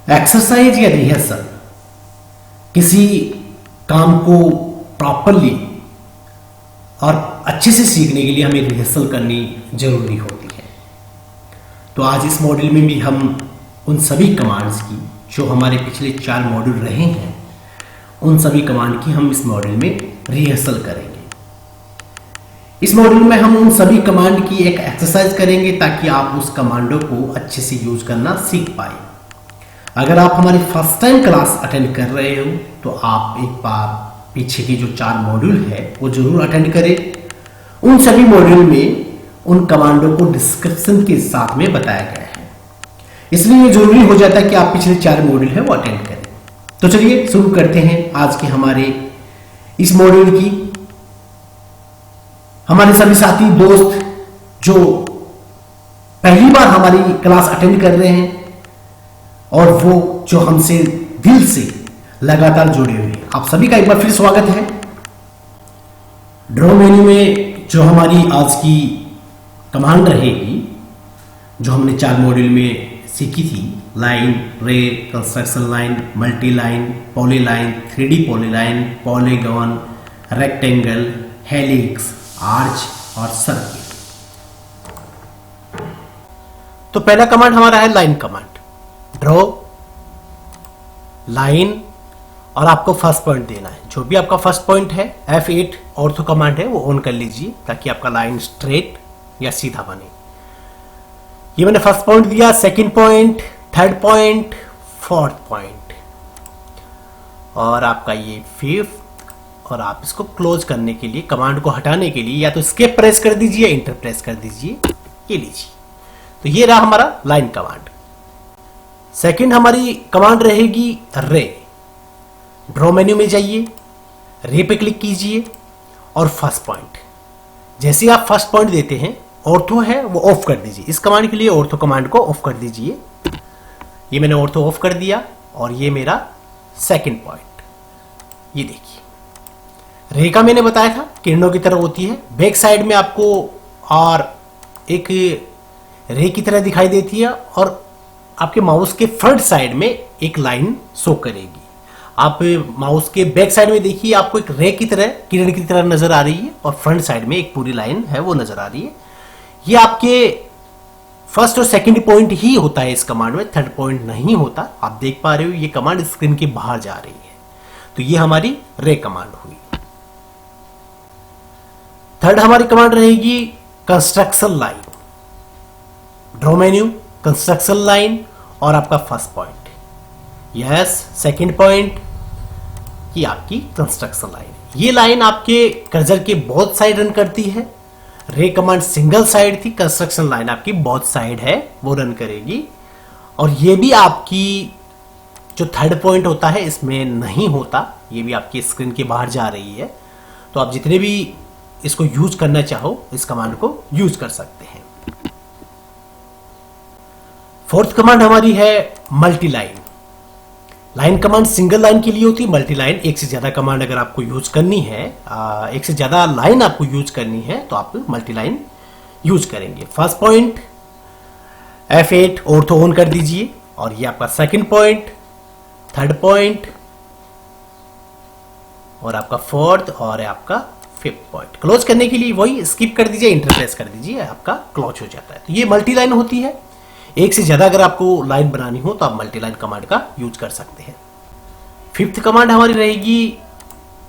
Exercise या rehearsal किसी काम को प्रॉपरली और अच्छे से सीखने के लिए हमें रिहर्सल करनी जरूरी होती है। तो आज इस मॉड्यूल में भी हम उन सभी कमांड्स की जो हमारे पिछले 4 मॉड्यूल रहे हैं, उन सभी कमांड की हम इस मॉड्यूल में रिहर्सल करेंगे। इस मॉड्यूल में हम उन सभी कमांड की एक एक्सरसाइज करेंगे ताकि आप उस कमांडों को अच्छे से यूज करना सीख पाए। अगर आप हमारी फर्स्ट टाइम क्लास अटेंड कर रहे हो तो आप एक बार पीछे की जो 4 मॉड्यूल है वो जरूर अटेंड करें। उन सभी मॉड्यूल में उन कमांडों को डिस्क्रिप्शन के साथ में बताया गया है, इसलिए ये जरूरी हो जाता है कि आप पिछले 4 मॉड्यूल है वो अटेंड करें। तो चलिए शुरू करते हैं आज के हमारे इस मॉड्यूल की। हमारे सभी साथी दोस्त जो पहली बार हमारी क्लास अटेंड कर रहे हैं और वो जो हमसे दिल से लगातार जुड़े हुए हैं, आप सभी का एक बार फिर स्वागत है। ड्रॉ मेन्यू में जो हमारी आज की कमांड रहेगी, जो हमने 4 मॉड्यूल में सीखी थी, लाइन, रे, construction line, multi line, polyline, 3D polyline, polygon, rectangle, helix, arch और सर्किल। तो पहला कमांड हमारा है लाइन कमांड। ड्रॉ लाइन और आपको फर्स्ट पॉइंट देना है। जो भी आपका फर्स्ट पॉइंट है, F8 ऑर्थो कमांड है, वो ऑन कर लीजिए ताकि आपका लाइन स्ट्रेट या सीधा बने। ये मैंने फर्स्ट पॉइंट दिया, second point, third point, fourth point और आपका ये फिफ्थ। और आप इसको क्लोज करने के लिए, कमांड को हटाने के लिए या तो एस्केप प्रेस कर दीजिए, इंटर प्रेस कर दीजिए, ये लीजिए। तो ये रहा हमारा लाइन कमांड। सेकंड हमारी कमांड रहेगी रे। ड्रॉ मेन्यू में जाइए, रे पे क्लिक कीजिए और फर्स्ट पॉइंट। जैसे आप फर्स्ट पॉइंट देते हैं, ऑर्थो है वो ऑफ कर दीजिए। इस कमांड के लिए ऑर्थो कमांड को ऑफ कर दीजिए। ये मैंने ऑर्थो ऑफ कर दिया और ये मेरा सेकंड पॉइंट। ये देखिए, रे का मैंने बताया था किरणों की तरह होती है, बैक साइड में आपको और एक रे की तरह दिखाई देती है और आपके माउस के फ्रंट साइड में एक लाइन शो करेगी। आप माउस के बैक साइड में देखिए, आपको एक रे की तरह, किरण की तरह नजर आ रही है और फ्रंट साइड में एक पूरी लाइन है वो नजर आ रही है। ये आपके फर्स्ट और सेकंड पॉइंट ही होता है इस कमांड में, थर्ड पॉइंट नहीं होता। आप देख पा रहे हो ये कमांड स्क्रीन के बाहर जा रही है। तो ये हमारी रे कमांड हुई। थर्ड हमारी कमांड रहेगी construction line. Draw menu, construction line और आपका first point, yes, second point, ये आपकी कंस्ट्रक्शन लाइन है। ये लाइन आपके कर्सर के बोथ साइड रन करती है। रे कमांड सिंगल साइड थी, कंस्ट्रक्शन लाइन आपकी बोथ साइड है वो रन करेगी। और ये भी आपकी जो थर्ड पॉइंट होता है इसमें नहीं होता, ये भी आपकी स्क्रीन के बाहर जा रही है। तो आप जितने भी इसको यूज करना चाहो इस कमांड को यूज कर सकते हैं। फोर्थ कमांड हमारी है multi line. Line command single line के लिए होती है, मल्टी लाइन एक से ज्यादा कमांड अगर आपको यूज करनी है, एक से ज्यादा लाइन आपको यूज करनी है तो आप मल्टी लाइन यूज करेंगे। First point F8 ortho on कर दीजिए और ये आपका सेकंड पॉइंट, थर्ड पॉइंट और आपका फोर्थ और आपका फिफ्थ पॉइंट। क्लोज करने के लिए वही स्किप कर दीजिए, इंटर प्रेस कर दीजिए, आपका क्लोज हो जाता है। तो ये मल्टी लाइन होती है। एक से ज्यादा अगर आपको लाइन बनानी हो तो आप मल्टी लाइन कमांड का यूज कर सकते हैं। फिफ्थ कमांड हमारी रहेगी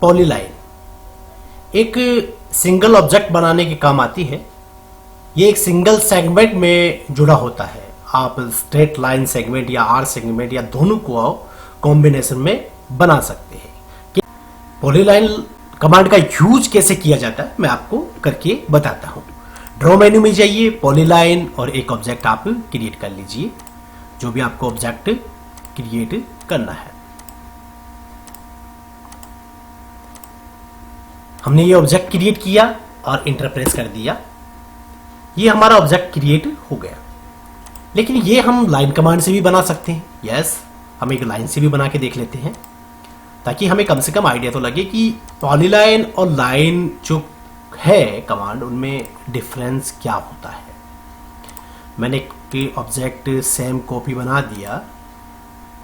पॉलीलाइन। एक सिंगल ऑब्जेक्ट बनाने के काम आती है। ये एक सिंगल सेगमेंट में जुड़ा होता है। आप स्ट्रेट लाइन सेगमेंट या आर सेगमेंट या दोनों को कॉम्बिनेशन में बना सकते हैं। पॉलीलाइन कमांड का यूज कैसे किया जाता है मैं आपको करके बताता हूं। ड्रॉ मेन्यू में जाइए, पॉलीलाइन और एक ऑब्जेक्ट आप क्रिएट कर लीजिए, जो भी आपको ऑब्जेक्ट क्रिएट करना है। हमने ये ऑब्जेक्ट क्रिएट किया और इंटर प्रेस कर दिया, ये हमारा ऑब्जेक्ट क्रिएट हो गया। लेकिन ये हम लाइन कमांड से भी बना सकते हैं। यस, हम एक लाइन से भी बना के देख लेते हैं ताकि हमें कम से कम आइडिया तो लगे कि पॉलीलाइन और लाइन जो है कमांड उनमें डिफरेंस क्या होता है। मैंने एक ऑब्जेक्ट सेम कॉपी बना दिया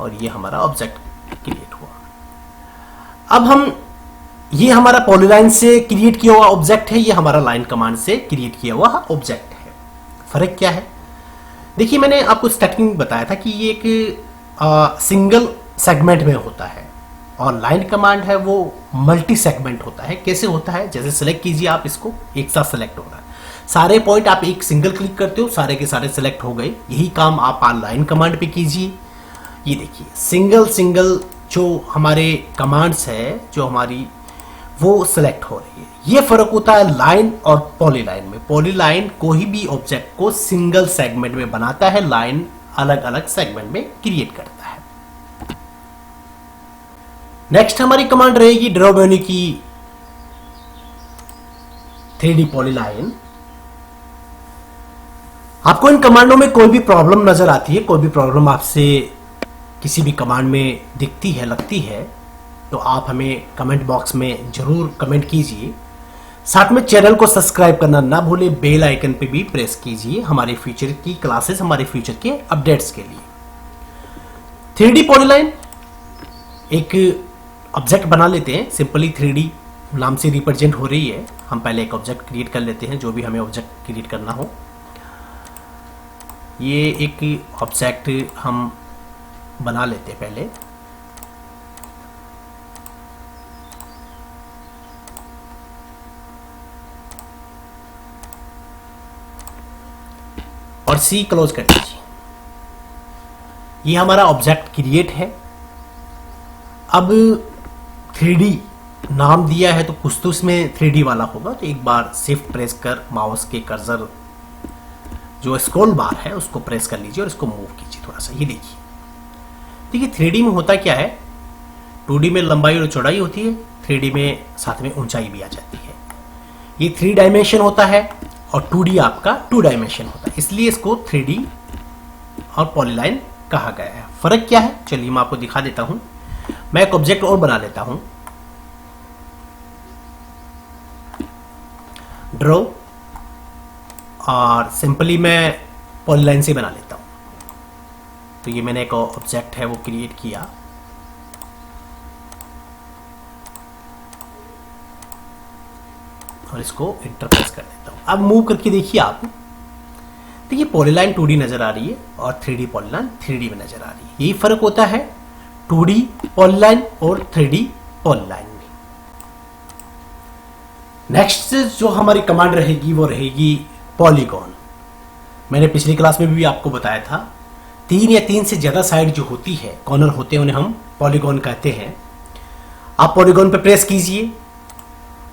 और ये हमारा ऑब्जेक्ट क्रिएट हुआ। अब हम, ये हमारा पॉलीलाइन से क्रिएट किया हुआ ऑब्जेक्ट है, ये हमारा लाइन कमांड से क्रिएट किया हुआ ऑब्जेक्ट है। फर्क क्या है? देखिए, मैंने आपको स्टार्टिंग में बताया था कि ये एक सिंगल सेगमेंट में होता है और लाइन कमांड है वो मल्टी सेगमेंट होता है। कैसे होता है? जैसे सेलेक्ट कीजिए, आप इसको एक साथ सेलेक्ट हो रहा है, सारे पॉइंट आप एक सिंगल क्लिक करते हो, सारे के सारे सेलेक्ट हो गए। यही काम आप लाइन कमांड पे कीजिए। ये देखिए, सिंगल सिंगल जो हमारे कमांड्स है जो हमारी, वो सिलेक्ट हो रही है। ये फर्क होता है लाइन और पॉलीलाइन में। पॉलीलाइन कोई भी ऑब्जेक्ट को सिंगल सेगमेंट में बनाता है, लाइन अलग अलग सेगमेंट में क्रिएट करता है। नेक्स्ट हमारी कमांड रहेगी ड्रॉ मेन्यू की 3D पॉलीलाइन। आपको इन कमांडों में कोई भी प्रॉब्लम नजर आती है, कोई भी प्रॉब्लम आपसे किसी भी कमांड में दिखती है, लगती है, तो आप हमें कमेंट बॉक्स में जरूर कमेंट कीजिए। साथ में चैनल को सब्सक्राइब करना ना भूलें, बेल आइकन पे भी प्रेस कीजिए हमारे फ्यूचर की क्लासेस, हमारे फ्यूचर के अपडेट्स के लिए। 3D पॉलीलाइन एक ऑब्जेक्ट बना लेते हैं। सिंपली 3D नाम से रिप्रेजेंट हो रही है। हम पहले एक ऑब्जेक्ट क्रिएट कर लेते हैं, जो भी हमें ऑब्जेक्ट क्रिएट करना हो। ये एक ऑब्जेक्ट हम बना लेते हैं पहले। और C क्लोज कर दीजिए। ये हमारा ऑब्जेक्ट क्रिएट है। अब 3D नाम दिया है तो कुछ तो इसमें 3D वाला होगा। तो एक बार शिफ्ट प्रेस कर माउस के कर्सर जो स्क्रॉल बार है उसको प्रेस कर लीजिए और इसको मूव कीजिए थोड़ा सा। ये देखिए 3D में होता क्या है, 2D में लंबाई और चौड़ाई होती है, 3D में साथ में ऊंचाई भी आ जाती है। ये 3 डायमेंशन होता है और 2D आपका 2 डायमेंशन होता है, इसलिए इसको 3D और पॉलीलाइन कहा गया है। फर्क क्या है चलिए मैं आपको दिखा देता हूं। मैं एक ऑब्जेक्ट और बना लेता हूं, ड्रॉ, और सिंपली मैं पॉलीलाइन से बना लेता हूं। तो ये मैंने एक ऑब्जेक्ट है वो क्रिएट किया। और इसको इंटरप्रेस कर देता हूं। अब मूव करके देखिए आप, देखिए पॉलीलाइन 2D नजर आ रही है और 3D पॉलीलाइन 3D में नजर आ रही है। यही फर्क होता है 2D पॉलीलाइन और 3D पॉलीलाइन में। नेक्स्ट जो हमारी कमांड रहेगी वो रहेगी पॉलीगॉन। मैंने पिछली क्लास में भी आपको बताया था, 3 या 3 से ज्यादा साइड जो होती है, कॉर्नर होते हैं, उन्हें हम पॉलीगॉन कहते हैं। आप पॉलीगॉन पे प्रेस कीजिए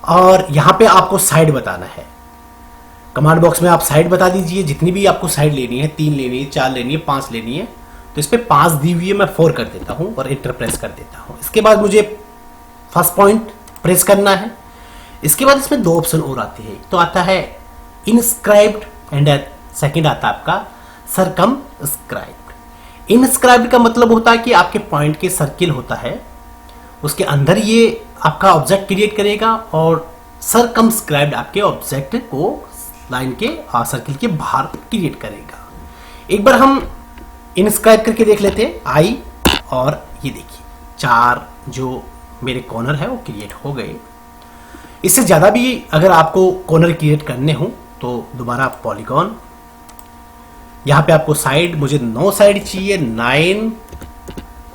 और यहां पे आपको साइड बताना है। कमांड बॉक्स में आप साइड बता दीजिए, जितनी भी आपको साइड लेनी है, 3 लेनी है, 4 लेनी है, 5 लेनी है। तो इस पे 5 दी हुई है, मैं 4 कर देता हूं और एंटर प्रेस कर देता हूं। इसके बाद मुझे फर्स्ट पॉइंट प्रेस करना है। इसके बाद इसमें 2 ऑप्शन और आते हैं, तो आता है इनस्क्राइब्ड एंड सेकंड आता है आपका सर्कमस्क्राइब्ड। इनस्क्राइब्ड का मतलब होता है कि आपके पॉइंट के सर्किल होता है, उसके अंदर ये आपका ऑब्जेक्ट क्रिएट करेगा, और सर्कमस्क्राइब्ड आपके ऑब्जेक्ट को लाइन के सर्किल के बाहर क्रिएट करेगा। एक बार हम इनस्क्राइब करके देख लेते हैं आई, और ये देखिए 4 जो मेरे कॉर्नर है वो क्रिएट हो गए। इससे ज्यादा भी अगर आपको कॉर्नर क्रिएट करने हो तो दोबारा पॉलीगॉन, यहां पे आपको साइड, मुझे 9 साइड चाहिए, 9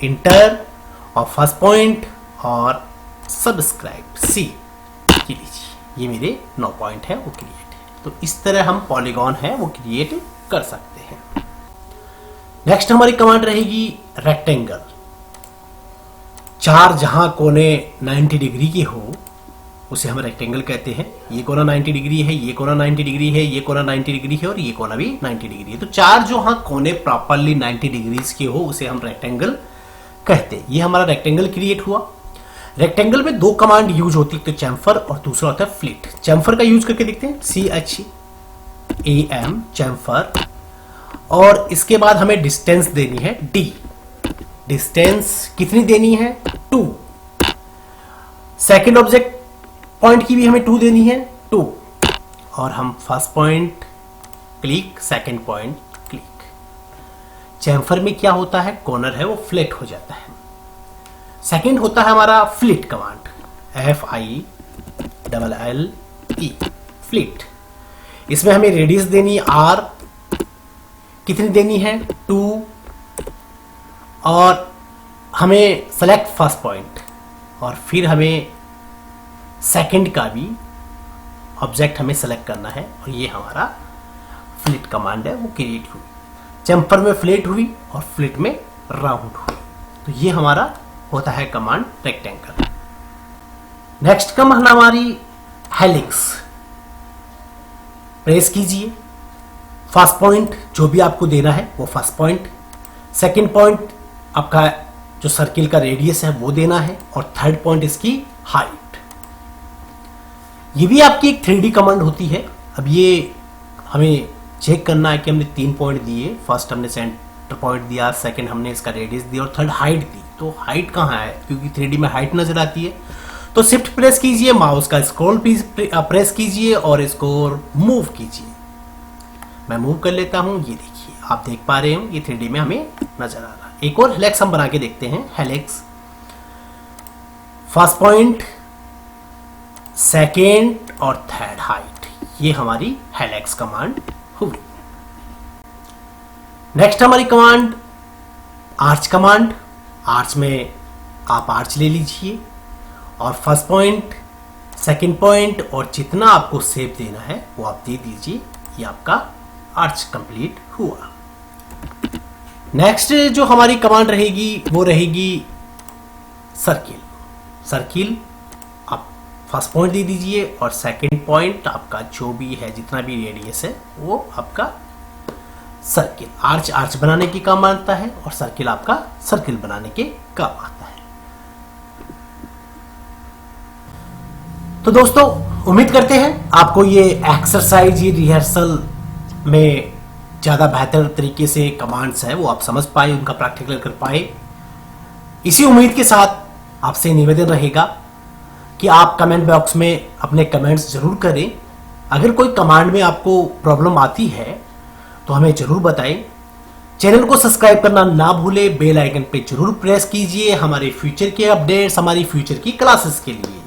इंटर और फर्स्ट पॉइंट और सब्सक्राइब सी लीजिए। ये मेरे 9 पॉइंट है वो क्रिएट है। तो इस तरह हम पॉलीगॉन है वो क्रिएट कर सकते हैं। नेक्स्ट हमारी कमांड रहेगी रेक्टेंगल। 4 जहां कोने 90 डिग्री के हो उसे हम रेक्टेंगल कहते हैं। ये कोना 90 डिग्री है, ये कोना 90 डिग्री है, ये कोना 90 डिग्री है और ये कोना भी 90 डिग्री है। तो 4 जो हाँ कोने प्रॉपरली 90 डिग्रीज के हो उसे हम रेक्टेंगल कहते हैं। ये हमारा रेक्टेंगल क्रिएट हुआ। रेक्टेंगल में 2 कमांड यूज होती है, तो चैम्फर और दूसरा होता है फ्लिट। चैम्फर का यूज करके देखते हैं, CHAM चैम्फर, और इसके बाद हमें डिस्टेंस देनी है D। डिस्टेंस कितनी देनी है? 2। सेकेंड ऑब्जेक्ट पॉइंट की भी हमें 2 देनी है, 2। और हम first point click, second point click. Chamfer में क्या होता है, कॉर्नर है वो फ्लैट हो जाता है। सेकंड होता है हमारा फ्लिट कमांड, FILLE, फ्लिट। इसमें हमें रेडियस देनी R, कितनी देनी है 2, और हमें सेलेक्ट फर्स्ट पॉइंट, और फिर हमें सेकंड का भी ऑब्जेक्ट हमें सेलेक्ट करना है, और ये हमारा फ्लिट कमांड है वो क्रिएट हुई। चैम्फर में फ्लैट हुई और फ्लिट में राउंड हुई। तो ये हमारा होता है कमांड रेक्टेंगल। नेक्स्ट कमांड हमारी हेलिक्स। प्रेस कीजिए, फर्स्ट पॉइंट जो भी आपको देना है वो फर्स्ट पॉइंट, सेकंड पॉइंट आपका जो सर्किल का रेडियस है वो देना है, और थर्ड पॉइंट इसकी हाइट। ये भी आपकी एक 3D कमांड होती है। अब ये हमें चेक करना है कि हमने 3 पॉइंट दिए, फर्स्ट हमने सेंटर पॉइंट दिया, सेकंड हमने इसका रेडियस दिया, और थर्ड हाइट दी। तो हाइट कहाँ है, क्योंकि 3D में हाइट नजर आती है। तो शिफ्ट प्रेस कीजिए, माउस का स्क्रॉल प्रेस कीजिए और इसको मूव कीजिए। मैं मूव कर लेता हूं, ये देखिए आप देख पा रहे हो ये 3D में हमें नजर आ रहा है। एक और हेलिक्स हम बना के देखते हैं। हेलिक्स, फर्स्ट पॉइंट, सेकेंड और थर्ड हाइट, ये हमारी हेलिक्स कमांड हुई। नेक्स्ट हमारी कमांड आर्च कमांड। आर्च में आप आर्च ले लीजिए और फर्स्ट पॉइंट, सेकंड पॉइंट और जितना आपको शेप देना है वो आप दे दीजिए। ये आपका आर्च कंप्लीट हुआ। नेक्स्ट जो हमारी कमांड रहेगी वो रहेगी सर्किल। सर्किल आप फर्स्ट पॉइंट दे दीजिए और सेकंड पॉइंट आपका जो भी है, जितना भी रेडियस है वो आपका सर्किल। आर्च आर्च बनाने के काम आता है और सर्किल आपका सर्किल बनाने के काम आता है। तो दोस्तों उम्मीद करते हैं आपको ये एक्सरसाइज, ये रिहर्सल में ज़्यादा बेहतर तरीके से कमांड्स है वो आप समझ पाए, उनका प्रैक्टिकल कर पाए। इसी उम्मीद के साथ आपसे निवेदन रहेगा कि आप कमेंट बॉक्स में अपने कमेंट्स जरूर करें। अगर कोई कमांड में आपको प्रॉब्लम आती है तो हमें जरूर बताएं। चैनल को सब्सक्राइब करना ना भूलें, बेल आइकन पे जरूर प्रेस कीजिए हमारे फ्यूचर के अपडेट्स, हमारी फ्यूचर की क्लासेस के लिए।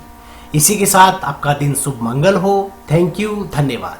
इसी के साथ आपका दिन शुभ मंगल हो। थैंक यू, धन्यवाद।